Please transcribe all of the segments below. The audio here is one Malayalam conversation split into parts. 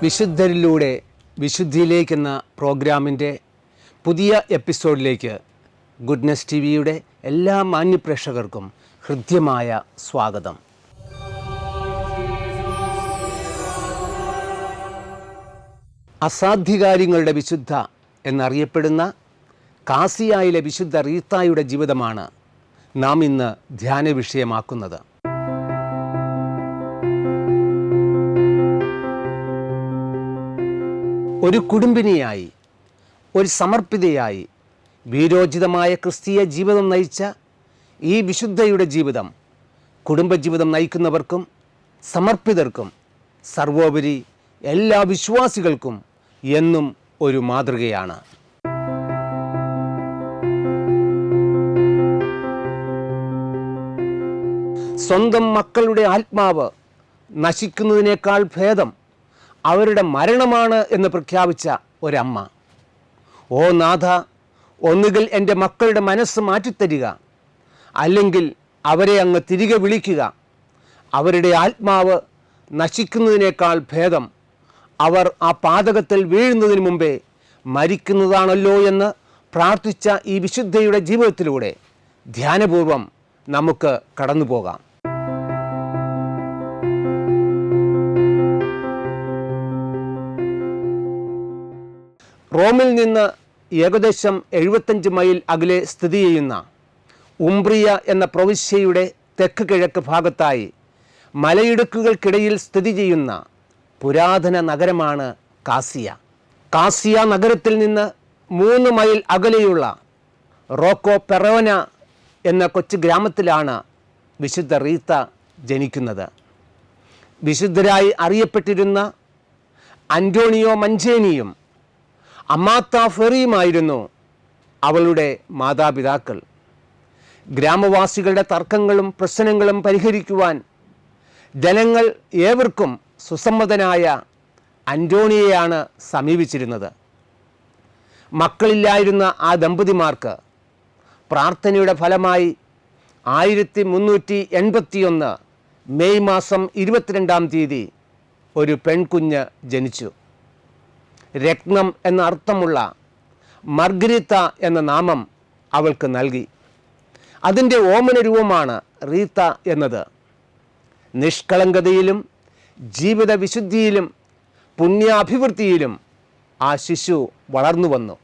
വിശുദ്ധരിലൂടെ വിശുദ്ധിയിലേക്കെന്ന പ്രോഗ്രാമിൻ്റെ പുതിയ എപ്പിസോഡിലേക്ക് ഗുഡ്നെസ് ടി വിയുടെ എല്ലാ മാന്യപ്രേക്ഷകർക്കും ഹൃദ്യമായ സ്വാഗതം. അസാധ്യകാര്യങ്ങളുടെ വിശുദ്ധ എന്നറിയപ്പെടുന്ന കാസിയായിലെ വിശുദ്ധ റീത്തായുടെ ജീവിതമാണ് നാം ഇന്ന് ധ്യാന വിഷയമാക്കുന്നത്. ഒരു കുടുംബിനിയായി, ഒരു സമർപ്പിതയായി വീരോചിതമായ ക്രിസ്തീയ ജീവിതം നയിച്ച ഈ വിശുദ്ധയുടെ ജീവിതം കുടുംബജീവിതം നയിക്കുന്നവർക്കും സമർപ്പിതർക്കും സർവോപരി എല്ലാ വിശ്വാസികൾക്കും എന്നും ഒരു മാതൃകയാണ്. സ്വന്തം മക്കളുടെ ആത്മാവ് നശിക്കുന്നതിനേക്കാൾ ഭേദം അവരുടെ മരണമാണ് എന്ന് പ്രഖ്യാപിച്ച ഒരമ്മ. ഓ നാഥ, ഒന്നുകിൽ എൻ്റെ മക്കളുടെ മനസ്സ് മാറ്റിത്തരിക, അല്ലെങ്കിൽ അവരെ അങ്ങ് തിരികെ വിളിക്കുക. അവരുടെ ആത്മാവ് നശിക്കുന്നതിനേക്കാൾ ഭേദം അവർ ആ പാതകത്തിൽ വീഴുന്നതിന് മുമ്പേ മരിക്കുന്നതാണല്ലോ എന്ന് പ്രാർത്ഥിച്ച ഈ വിശുദ്ധയുടെ ജീവിതത്തിലൂടെ ധ്യാനപൂർവം നമുക്ക് കടന്നു പോകാം. റോമിൽ നിന്ന് ഏകദേശം 75 മൈൽ അകലെ സ്ഥിതി ചെയ്യുന്ന ഉംബ്രിയ എന്ന പ്രവിശ്യയുടെ തെക്ക് കിഴക്ക് ഭാഗത്തായി മലയിടുക്കുകൾക്കിടയിൽ സ്ഥിതി ചെയ്യുന്ന പുരാതന നഗരമാണ് കാസിയ. കാസിയ നഗരത്തിൽ നിന്ന് 3 മൈൽ അകലെയുള്ള റോക്കോ പെറോന എന്ന കൊച്ചു ഗ്രാമത്തിലാണ് വിശുദ്ധ റീത്ത ജനിക്കുന്നത്. വിശുദ്ധരായി അറിയപ്പെട്ടിരുന്ന അന്റോണിയോ മഞ്ചേനിയും അമാത്ത ഫെറിയുമായിരുന്നു അവളുടെ മാതാപിതാക്കൾ. ഗ്രാമവാസികളുടെ തർക്കങ്ങളും പ്രശ്നങ്ങളും പരിഹരിക്കുവാൻ ജനങ്ങൾ ഏവർക്കും സുസമ്മതനായ അന്റോണിയെയാണ് സമീപിച്ചിരുന്നത്. മക്കളില്ലായിരുന്ന ആ ദമ്പതിമാർക്ക് പ്രാർത്ഥനയുടെ ഫലമായി 1381 മെയ് മാസം 22-ാം തീയതി ഒരു പെൺകുഞ്ഞ് ജനിച്ചു. രത്നം എന്ന അർത്ഥമുള്ള മർഗരീത്ത എന്ന നാമം അവൾക്ക് നൽകി. അതിൻ്റെ ഓമന രൂപമാണ് റീത്ത എന്നത്. നിഷ്കളങ്കതയിലും ജീവിത വിശുദ്ധിയിലും പുണ്യാഭിവൃദ്ധിയിലും ആ ശിശു വളർന്നു വന്നു.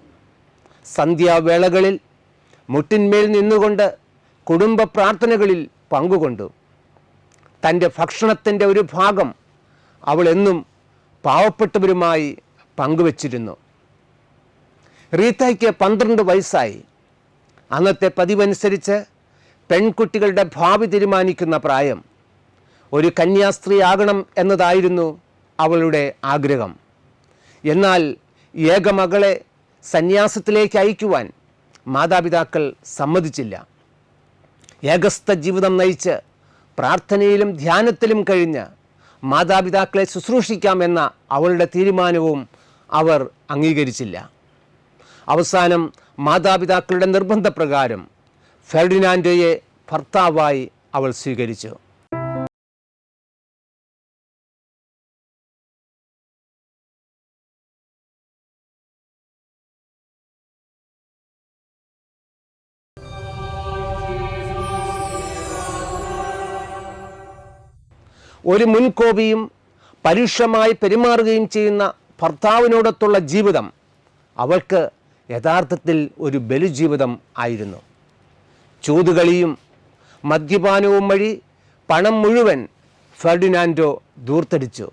സന്ധ്യാവേളകളിൽ മുട്ടിന്മേൽ നിന്നുകൊണ്ട് കുടുംബ പ്രാർത്ഥനകളിൽ പങ്കുകൊണ്ടു. തൻ്റെ ഭക്ഷണത്തിൻ്റെ ഒരു ഭാഗം അവൾ എന്നും പാവപ്പെട്ടവരുമായി പങ്കുവച്ചിരുന്നു. റീത്തയ്ക്ക് 12 വയസ്സായി. അന്നത്തെ പതിവനുസരിച്ച് പെൺകുട്ടികളുടെ ഭാവി തീരുമാനിക്കുന്ന പ്രായം. ഒരു കന്യാസ്ത്രീ ആകണം എന്നതായിരുന്നു അവളുടെ ആഗ്രഹം. എന്നാൽ ഏകമകളെ സന്യാസത്തിലേക്ക് അയക്കുവാൻ മാതാപിതാക്കൾ സമ്മതിച്ചില്ല. ഏകസ്ഥ ജീവിതം നയിച്ച് പ്രാർത്ഥനയിലും ധ്യാനത്തിലും കഴിഞ്ഞ് മാതാപിതാക്കളെ ശുശ്രൂഷിക്കാമെന്ന അവളുടെ തീരുമാനവും അവർ അംഗീകരിച്ചില്ല. അവസാനം മാതാപിതാക്കളുടെ നിർബന്ധപ്രകാരം ഫെർഡിനാൻഡോയെ ഭർത്താവായി അവൾ സ്വീകരിച്ചു. ഒരു മുൻകോപിയും പരുഷമായി പെരുമാറുകയും ചെയ്യുന്ന ഭർത്താവിനോടൊത്തുള്ള ജീവിതം അവൾക്ക് യഥാർത്ഥത്തിൽ ഒരു ബലിജീവിതം ആയിരുന്നു. ചൂതുകളിയും മദ്യപാനവും വഴി പണം മുഴുവൻ ഫെർഡിനാൻഡോ ധൂർത്തടിച്ചു.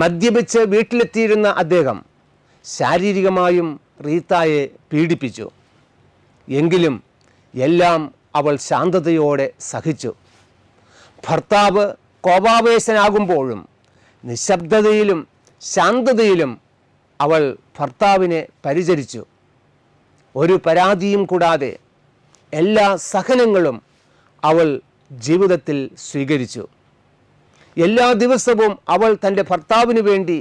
മദ്യപിച്ച് വീട്ടിലെത്തിയിരുന്ന അദ്ദേഹം ശാരീരികമായും റീത്തായെ പീഡിപ്പിച്ചു. എങ്കിലും എല്ലാം അവൾ ശാന്തതയോടെ സഹിച്ചു. ഭർത്താവ് കോപാവേശനാകുമ്പോഴും നിശബ്ദതയിലും ശാന്തതയിലും അവൾ ഭർത്താവിനെ പരിചരിച്ചു. ഒരു പരാതിയും കൂടാതെ എല്ലാ സഹനങ്ങളും അവൾ ജീവിതത്തിൽ സ്വീകരിച്ചു. എല്ലാ ദിവസവും അവൾ തൻ്റെ ഭർത്താവിന് വേണ്ടി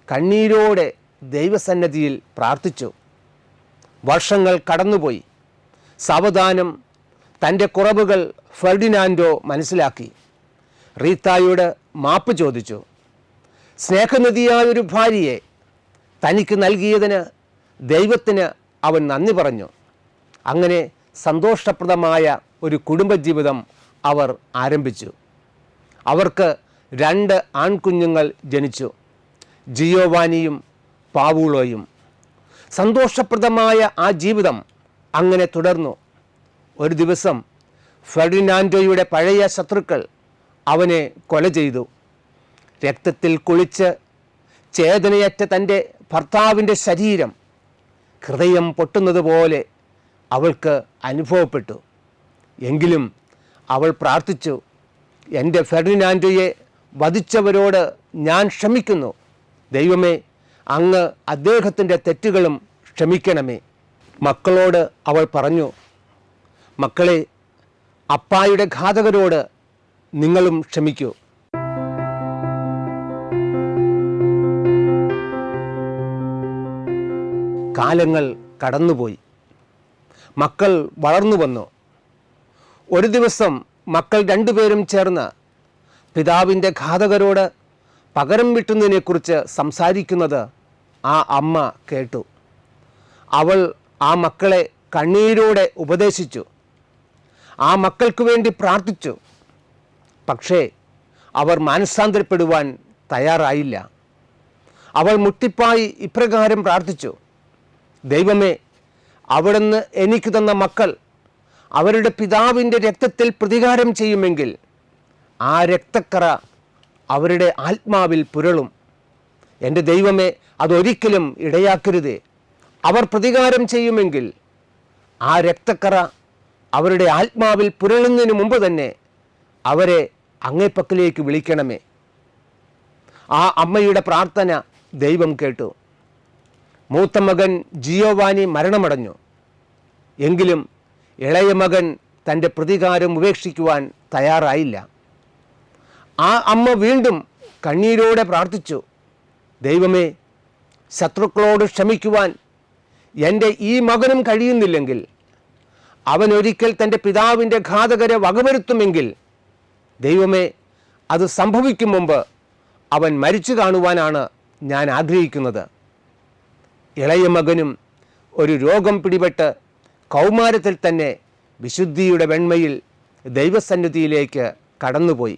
കണ്ണീരോടെ ദൈവസന്നിധിയിൽ പ്രാർത്ഥിച്ചു. വർഷങ്ങൾ കടന്നുപോയി. സാവധാനം തൻ്റെ കുറവുകൾ ഫെർഡിനാൻഡോ മനസ്സിലാക്കി. റീത്തായോട് മാപ്പ് ചോദിച്ചു. സ്നേഹനിധിയായ ഒരു ഭാര്യയെ തനിക്ക് നൽകിയതിന് ദൈവത്തിന് അവൻ നന്ദി പറഞ്ഞു. അങ്ങനെ സന്തോഷപ്രദമായ ഒരു കുടുംബജീവിതം അവർ ആരംഭിച്ചു. അവർക്ക് 2 ആൺകുഞ്ഞുങ്ങൾ ജനിച്ചു, ജിയോവാനിയും പാവൂളോയും. സന്തോഷപ്രദമായ ആ ജീവിതം അങ്ങനെ തുടർന്നു. ഒരു ദിവസം ഫെർഡിനാൻഡോയുടെ പഴയ ശത്രുക്കൾ അവനെ കൊല ചെയ്തു. രക്തത്തിൽ കുളിച്ച് ചേതനയറ്റ തൻ്റെ ഭർത്താവിൻ്റെ ശരീരം ഹൃദയം പൊട്ടുന്നത് പോലെ അവൾക്ക് അനുഭവപ്പെട്ടു. എങ്കിലും അവൾ പ്രാർത്ഥിച്ചു, എൻ്റെ ഫെർഡിനാൻഡോയെ വധിച്ചവരോട് ഞാൻ ക്ഷമിക്കുന്നു. ദൈവമേ, അങ്ങ് അദ്ദേഹത്തിൻ്റെ തെറ്റുകളും ക്ഷമിക്കണമേ. മക്കളോട് അവൾ പറഞ്ഞു, മക്കളെ, അപ്പായുടെ ഘാതകരോട് നിങ്ങളും ക്ഷമിക്കൂ. കാലങ്ങൾ കടന്നുപോയി. മക്കൾ വളർന്നു വന്നു. ഒരു ദിവസം മക്കൾ 2 പേരും ചേർന്ന് പിതാവിൻ്റെ ഘാതകരോട് പകരം വീട്ടുന്നതിനെക്കുറിച്ച് സംസാരിക്കുന്നത് ആ അമ്മ കേട്ടു. അവൾ ആ മക്കളെ കണ്ണീരോടെ ഉപദേശിച്ചു. ആ മക്കൾക്ക് വേണ്ടി പ്രാർത്ഥിച്ചു. പക്ഷേ അവർ മാനസാന്തരപ്പെടുവാൻ തയ്യാറായില്ല. അവൾ മുട്ടിപ്പായി ഇപ്രകാരം പ്രാർത്ഥിച്ചു, ദൈവമേ, അവിടുന്ന് എനിക്ക് തന്ന മക്കൾ അവരുടെ പിതാവിൻ്റെ രക്തത്തിൽ പ്രതികാരം ചെയ്യുമെങ്കിൽ ആ രക്തക്കറ അവരുടെ ആത്മാവിൽ പുരളും. എൻ്റെ ദൈവമേ, അതൊരിക്കലും ഇടയാക്കരുതേ. അവർ പ്രതികാരം ചെയ്യുമെങ്കിൽ ആ രക്തക്കറ അവരുടെ ആത്മാവിൽ പുരളുന്നതിന് മുമ്പ് തന്നെ അവരെ അങ്ങേപ്പക്കലേക്ക് വിളിക്കണമേ. ആ അമ്മയുടെ പ്രാർത്ഥന ദൈവം കേട്ടു. മൂത്ത മകൻ ജിയോവാനി മരണമടഞ്ഞു. എങ്കിലും ഇളയ മകൻ തൻ്റെ പ്രതികാരം ഉപേക്ഷിക്കുവാൻ തയ്യാറായില്ല. ആ അമ്മ വീണ്ടും കണ്ണീരോടെ പ്രാർത്ഥിച്ചു, ദൈവമേ, ശത്രുക്കളോട് ക്ഷമിക്കുവാൻ എൻ്റെ ഈ മകനും കഴിയുന്നില്ലെങ്കിൽ അവൻ ഒരിക്കൽ തൻ്റെ പിതാവിൻ്റെ ഘാതകരെ വകവരുത്തുമെങ്കിൽ ദൈവമേ, അത് സംഭവിക്കും മുമ്പ് അവൻ മരിച്ചു കാണുവാനാണ് ഞാൻ ആഗ്രഹിക്കുന്നത്. ഇളയ മകനും ഒരു രോഗം പിടിപെട്ട് കൗമാരത്തിൽ തന്നെ വിശുദ്ധിയുടെ വെണ്മയിൽ ദൈവസന്നിധിയിലേക്ക് കടന്നുപോയി.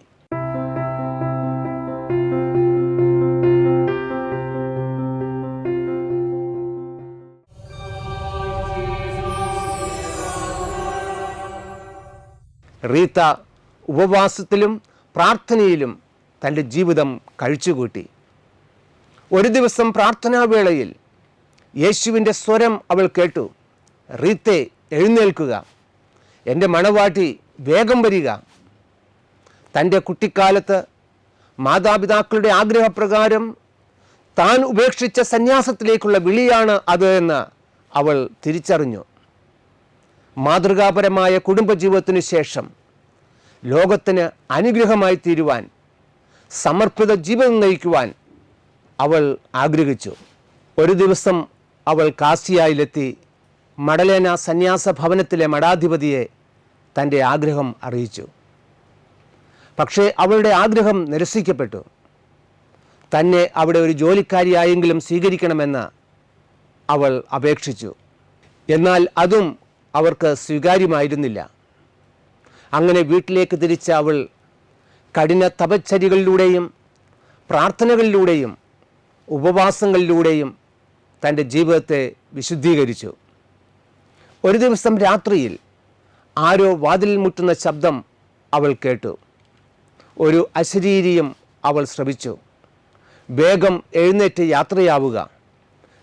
റീത്ത ഉപവാസത്തിലും പ്രാർത്ഥനയിലും തൻ്റെ ജീവിതം കഴിച്ചുകൂട്ടി. ഒരു ദിവസം പ്രാർത്ഥനാവേളയിൽ യേശുവിൻ്റെ സ്വരം അവൾ കേട്ടു, റീത്തെ, എഴുന്നേൽക്കുക, എൻ്റെ മണവാട്ടി വേഗം വരിക. തൻ്റെ കുട്ടിക്കാലത്ത് മാതാപിതാക്കളുടെ ആഗ്രഹപ്രകാരം താൻ ഉപേക്ഷിച്ച സന്യാസത്തിലേക്കുള്ള വിളിയാണ് അത് എന്ന് അവൾ തിരിച്ചറിഞ്ഞു. മാതൃകാപരമായ കുടുംബജീവിതത്തിനു ശേഷം ലോകത്തിന് അനുഗ്രഹമായി തീരുവാൻ, സമർപ്പിത ജീവിതം നയിക്കുവാൻ അവൾ ആഗ്രഹിച്ചു. ഒരു ദിവസം അവൾ കാസിയായിലെത്തി മഡലേന സന്യാസ ഭവനത്തിലെ മഠാധിപതിയെ തൻ്റെ ആഗ്രഹം അറിയിച്ചു. പക്ഷേ അവളുടെ ആഗ്രഹം നിരസിക്കപ്പെട്ടു. തന്നെ അവിടെ ഒരു ജോലിക്കാരിയായെങ്കിലും സ്വീകരിക്കണമെന്ന് അവൾ അപേക്ഷിച്ചു. എന്നാൽ അതും അവർക്ക് സ്വീകാര്യമായിരുന്നില്ല. അങ്ങനെ വീട്ടിലേക്ക് തിരിച്ച അവൾ കഠിന തപശ്ചര്യകളിലൂടെയും പ്രാർത്ഥനകളിലൂടെയും ഉപവാസങ്ങളിലൂടെയും തൻ്റെ ജീവിതത്തെ വിശുദ്ധീകരിച്ചു. ഒരു ദിവസം രാത്രിയിൽ ആരോ വാതിലിൽ മുട്ടുന്ന ശബ്ദം അവൾ കേട്ടു. ഒരു അശരീരിയും അവൾ ശ്രവിച്ചു. വേഗം എഴുന്നേറ്റ് യാത്രയാവുക,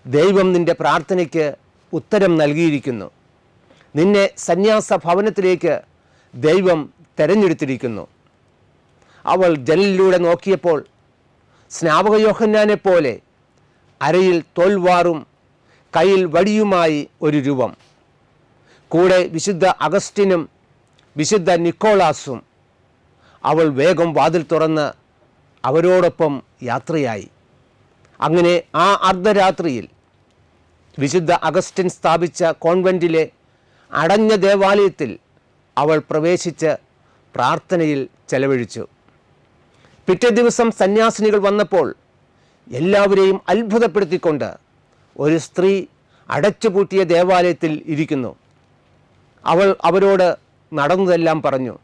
ദൈവം നിൻ്റെ പ്രാർത്ഥനയ്ക്ക് ഉത്തരം നൽകിയിരിക്കുന്നു. നിന്നെ സന്യാസ ഭവനത്തിലേക്ക് ദൈവം തെരഞ്ഞെടുത്തിരിക്കുന്നു. അവൾ ജനലിലൂടെ നോക്കിയപ്പോൾ സ്നാപക യോഹന്നാനെ പോലെ അരയിൽ തോൽവാറും കയ്യിൽ വടിയുമായി ഒരു രൂപം. കൂടെ വിശുദ്ധ അഗസ്റ്റിനും വിശുദ്ധ നിക്കോളാസും. അവൾ വേഗം വാതിൽ തുറന്ന് അവരോടൊപ്പം യാത്രയായി. അങ്ങനെ ആ അർദ്ധരാത്രിയിൽ വിശുദ്ധ അഗസ്റ്റിൻ സ്ഥാപിച്ച കോൺവെൻറ്റിലെ അടഞ്ഞ ദേവാലയത്തിൽ അവൾ പ്രവേശിച്ച് പ്രാർത്ഥനയിൽ ചെലവഴിച്ചു. പിറ്റേ ദിവസം സന്യാസിനികൾ വന്നപ്പോൾ എല്ലാവരെയും അത്ഭുതപ്പെടുത്തിക്കൊണ്ട് ഒരു സ്ത്രീ അടച്ചുപൂട്ടിയ ദേവാലയത്തിൽ ഇരിക്കുന്നു. അവൾ അവരോട് നടന്നതെല്ലാം പറഞ്ഞു.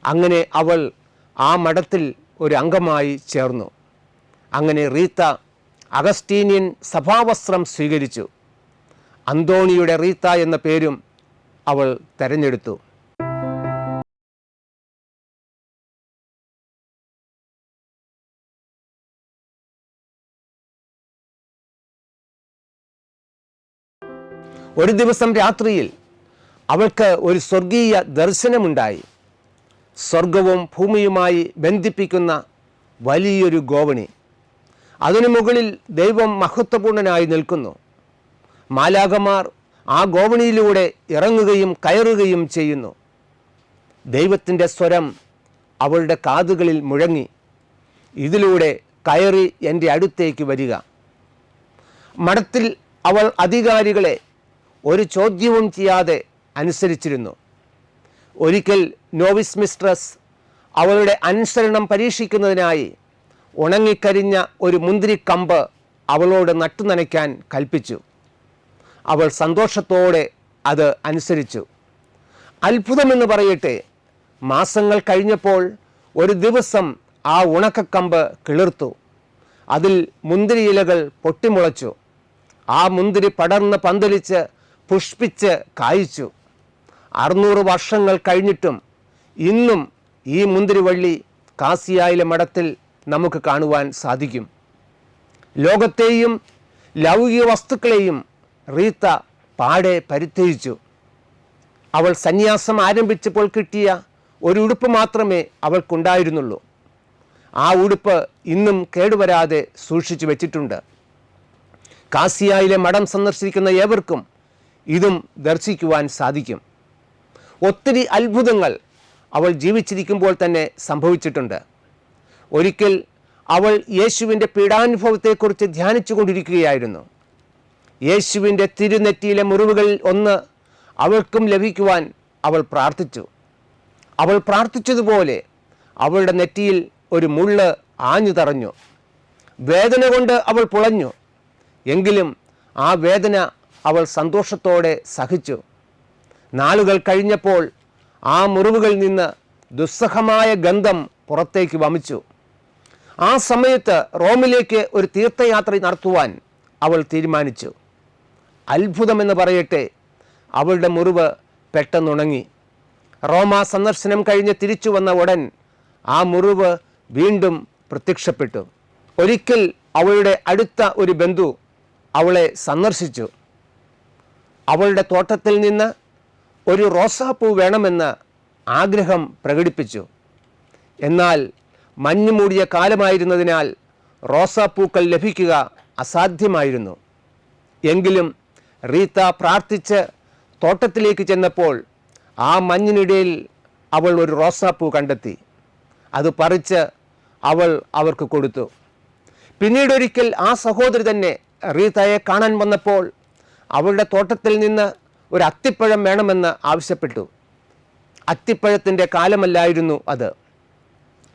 അങ്ങനെ അവൾ ആ മഠത്തിൽ ഒരു അംഗമായി ചേർന്നു. അങ്ങനെ റീത്ത അഗസ്റ്റീനിയൻ സഭാവസ്ത്രം സ്വീകരിച്ചു. അന്തോണിയുടെ റീത്ത എന്ന പേരും അവൾ തെരഞ്ഞെടുത്തു. ഒരു ദിവസം രാത്രിയിൽ അവൾക്ക് ഒരു സ്വർഗീയ ദർശനമുണ്ടായി. സ്വർഗവും ഭൂമിയുമായി ബന്ധിപ്പിക്കുന്ന വലിയൊരു ഗോവണി. അതിനു മുകളിൽ ദൈവം മഹത്വപൂർണനായി നിൽക്കുന്നു. മാലാഖമാർ ആ ഗോവണിയിലൂടെ ഇറങ്ങുകയും കയറുകയും ചെയ്യുന്നു. ദൈവത്തിൻ്റെ സ്വരം അവളുടെ കാതുകളിൽ മുഴങ്ങി, ഇതിലൂടെ കയറി എൻ്റെ അടുത്തേക്ക് വരിക. മഠത്തിൽ അവൾ അധികാരികളെ ഒരു ചോദ്യവും ചെയ്യാതെ അനുസരിച്ചിരുന്നു. ഒരിക്കൽ നോവിസ് മിസ്ട്രസ് അവളുടെ അനുസരണം പരീക്ഷിക്കുന്നതിനായി ഉണങ്ങിക്കരിഞ്ഞ ഒരു മുന്തിരിക്കമ്പ് അവളോട് നട്ടുനനയ്ക്കാൻ കൽപ്പിച്ചു. അവൾ സന്തോഷത്തോടെ അത് അനുസരിച്ചു. അത്ഭുതമെന്ന് പറയട്ടെ, മാസങ്ങൾ കഴിഞ്ഞപ്പോൾ ഒരു ദിവസം ആ ഉണക്കക്കമ്പ് കിളിർത്തു. അതിൽ മുന്തിരിയിലകൾ പൊട്ടിമുളച്ചു. ആ മുന്തിരി പടർന്ന് പന്തലിച്ച് പുഷ്പിച്ച് കായ്ച്ചു. 600 വർഷങ്ങൾ കഴിഞ്ഞിട്ടും ഇന്നും ഈ മുന്തിരിവള്ളി കാസിയായിലെ മഠത്തിൽ നമുക്ക് കാണുവാൻ സാധിക്കും. ലോകത്തെയും ലൗകിക വസ്തുക്കളെയും റീത്ത പാടെ പരിത്യജിച്ചു. അവൾ സന്യാസം ആരംഭിച്ചപ്പോൾ കിട്ടിയ ഒരു ഉടുപ്പ് മാത്രമേ അവൾക്കുണ്ടായിരുന്നുള്ളൂ. ആ ഉടുപ്പ് ഇന്നും കേടുവരാതെ സൂക്ഷിച്ചു വെച്ചിട്ടുണ്ട്. കാസിയായിലെ മഠം സന്ദർശിക്കുന്ന ഏവർക്കും ഇതും ദർശിക്കുവാൻ സാധിക്കും. ഒത്തിരി അത്ഭുതങ്ങൾ അവൾ ജീവിച്ചിരിക്കുമ്പോൾ തന്നെ സംഭവിച്ചിട്ടുണ്ട്. ഒരിക്കൽ അവൾ യേശുവിൻ്റെ പീഡാനുഭവത്തെക്കുറിച്ച് ധ്യാനിച്ചു കൊണ്ടിരിക്കുകയായിരുന്നു. യേശുവിൻ്റെ തിരുനെറ്റിയിലെ മുറിവുകളിൽ ഒന്ന് അവൾക്കും ലഭിക്കുവാൻ അവൾ പ്രാർത്ഥിച്ചു. അവൾ പ്രാർത്ഥിച്ചതുപോലെ അവളുടെ നെറ്റിയിൽ ഒരു മുള്ള് ആഞ്ഞു തറഞ്ഞു. വേദന കൊണ്ട് അവൾ പുളഞ്ഞു. എങ്കിലും ആ വേദന അവൾ സന്തോഷത്തോടെ സഹിച്ചു. നാളുകൾ കഴിഞ്ഞപ്പോൾ ആ മുറിവുകളിൽ നിന്ന് ദുസ്സഹമായ ഗന്ധം പുറത്തേക്ക് വമിച്ചു. ആ സമയത്ത് റോമിലേക്ക് ഒരു തീർത്ഥയാത്ര നടത്തുവാൻ അവൾ തീരുമാനിച്ചു. അത്ഭുതമെന്ന് പറയട്ടെ, അവളുടെ മുറിവ് പെട്ടെന്നുണങ്ങി. റോമ സന്ദർശനം കഴിഞ്ഞ് തിരിച്ചു വന്ന ഉടൻ ആ മുറിവ് വീണ്ടും പ്രത്യക്ഷപ്പെട്ടു. ഒരിക്കൽ അവളുടെ അടുത്ത ഒരു ബന്ധു അവളെ സന്ദർശിച്ചു. അവളുടെ തോട്ടത്തിൽ നിന്ന് ഒരു റോസാപ്പൂ വേണമെന്ന് ആഗ്രഹം പ്രകടിപ്പിച്ചു. എന്നാൽ മഞ്ഞ് മൂടിയ കാലമായിരുന്നതിനാൽ റോസാപ്പൂക്കൾ ലഭിക്കുക അസാധ്യമായിരുന്നു. എങ്കിലും റീത്ത പ്രാർത്ഥിച്ച് തോട്ടത്തിലേക്ക് ചെന്നപ്പോൾ ആ മഞ്ഞിനിടയിൽ അവൾ ഒരു റോസാപ്പൂ കണ്ടെത്തി. അത് പറിച്ച് അവൾ അവർക്ക് കൊടുത്തു. പിന്നീടൊരിക്കൽ ആ സഹോദരി തന്നെ റീത്തയെ കാണാൻ വന്നപ്പോൾ അവളുടെ തോട്ടത്തിൽ നിന്ന് ഒരു അത്തിപ്പഴം വേണമെന്ന് ആവശ്യപ്പെട്ടു. അത്തിപ്പഴത്തിൻ്റെ കാലമല്ലായിരുന്നു അത്.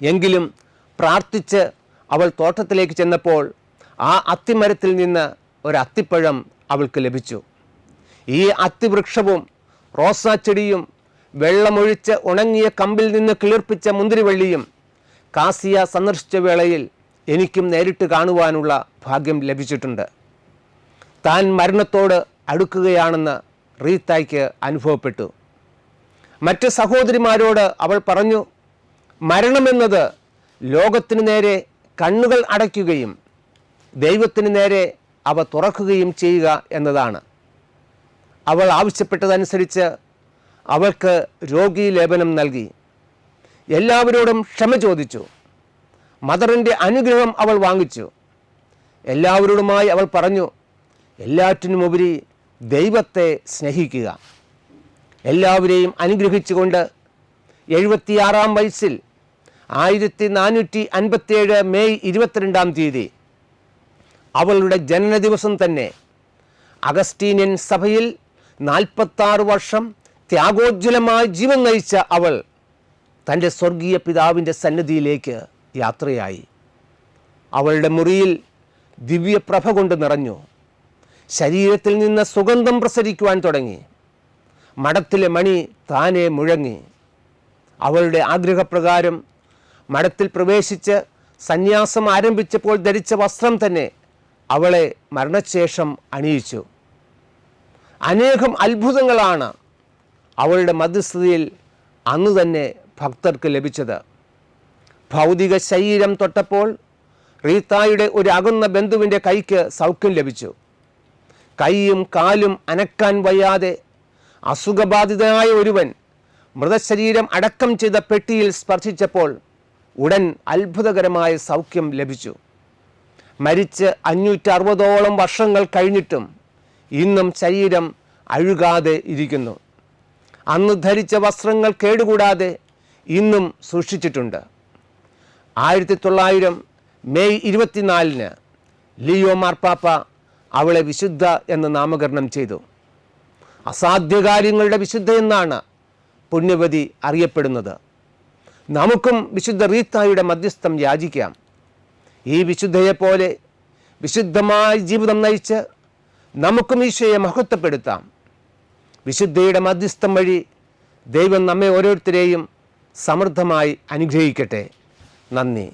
എങ്കിലും പ്രാർത്ഥിച്ച് അവൾ തോട്ടത്തിലേക്ക് ചെന്നപ്പോൾ ആ അത്തിമരത്തിൽ നിന്ന് ഒരു അത്തിപ്പഴം അവൾക്ക് ലഭിച്ചു. ഈ അത്തിവൃക്ഷവും റോസാ ചെടിയും വെള്ളമൊഴിച്ച് ഉണങ്ങിയ കമ്പിൽ നിന്ന് കിളിർപ്പിച്ച മുന്തിരിവള്ളിയും കാസിയ സന്ദർശിച്ച വേളയിൽ എനിക്കും നേരിട്ട് കാണുവാനുള്ള ഭാഗ്യം ലഭിച്ചിട്ടുണ്ട്. താൻ മരണത്തോട് അടുക്കുകയാണെന്ന് റീത്തായ്ക്ക് അനുഭവപ്പെട്ടു. മറ്റ് സഹോദരിമാരോട് അവൾ പറഞ്ഞു, മരണമെന്നത് ലോകത്തിന് നേരെ കണ്ണുകൾ അടയ്ക്കുകയും ദൈവത്തിന് നേരെ അവ തുറക്കുകയും ചെയ്യുക എന്നതാണ്. അവൾ ആവശ്യപ്പെട്ടതനുസരിച്ച് അവൾക്ക് രോഗീലേപനം നൽകി. എല്ലാവരോടും ക്ഷമ ചോദിച്ചു. മദറിൻ്റെ അനുഗ്രഹം അവൾ വാങ്ങിച്ചു. എല്ലാവരോടുമായി അവൾ പറഞ്ഞു, എല്ലാറ്റിനുമുപരി ദൈവത്തെ സ്നേഹിക്കുക. എല്ലാവരെയും അനുഗ്രഹിച്ചുകൊണ്ട് 76-ാം വയസ്സിൽ 1457 മെയ് 22-ാം തീയതി അവളുടെ ജനനദിവസം തന്നെ അഗസ്റ്റീനിയൻ സഭയിൽ 46 വർഷം ത്യാഗോജ്വലമായ ജീവൻ നയിച്ച അവൾ തൻ്റെ സ്വർഗീയ പിതാവിൻ്റെ സന്നിധിയിലേക്ക് യാത്രയായി. അവളുടെ മുറിയിൽ ദിവ്യപ്രഭ കൊണ്ട് നിറഞ്ഞു. ശരീരത്തിൽ നിന്ന് സുഗന്ധം പ്രസരിക്കുവാൻ തുടങ്ങി. മഠത്തിലെ മണി താനെ മുഴങ്ങി. അവളുടെ ആഗ്രഹപ്രകാരം മഠത്തിൽ പ്രവേശിച്ച് സന്യാസം ആരംഭിച്ചപ്പോൾ ധരിച്ച വസ്ത്രം തന്നെ അവളെ മരണശേഷം അണിയിച്ചു. അനേകം അത്ഭുതങ്ങളാണ് അവളുടെ മധ്യസ്ഥതയിൽ അന്ന് തന്നെ ഭക്തർക്ക് ലഭിച്ചത്. ഭൗതിക ശരീരം തൊട്ടപ്പോൾ റീത്തായുടെ ഒരു അകന്ന ബന്ധുവിൻ്റെ കൈക്ക് സൗഖ്യം ലഭിച്ചു. കൈയും കാലും അനക്കാൻ വയ്യാതെ അസുഖബാധിതനായ ഒരുവൻ മൃതശരീരം അടക്കം ചെയ്ത പെട്ടിയിൽ സ്പർശിച്ചപ്പോൾ ഉടൻ അത്ഭുതകരമായ സൗഖ്യം ലഭിച്ചു. മരിച്ച് 560ഓളം വർഷങ്ങൾ കഴിഞ്ഞിട്ടും ഇന്നും ശരീരം അഴുകാതെ ഇരിക്കുന്നു. അന്ന് ധരിച്ച വസ്ത്രങ്ങൾ കേടുകൂടാതെ ഇന്നും സൂക്ഷിച്ചിട്ടുണ്ട്. 1900 മെയ് 24 ലിയോ മാർപ്പാപ്പ അവളെ വിശുദ്ധ എന്ന് നാമകരണം ചെയ്തു. അസാധ്യകാര്യങ്ങളുടെ വിശുദ്ധ എന്നാണ് പുണ്യവതി അറിയപ്പെടുന്നത്. നമുക്കും വിശുദ്ധ റീത്തായുടെ മധ്യസ്ഥം യാചിക്കാം. ഈ വിശുദ്ധയെപ്പോലെ വിശുദ്ധമായ ജീവിതം നയിച്ച് നമുക്കും ഈശോയെ മഹത്വപ്പെടുത്താം. വിശുദ്ധയുടെ മധ്യസ്ഥം വഴി ദൈവം നമ്മെ ഓരോരുത്തരെയും സമൃദ്ധമായി അനുഗ്രഹിക്കട്ടെ. നന്ദി.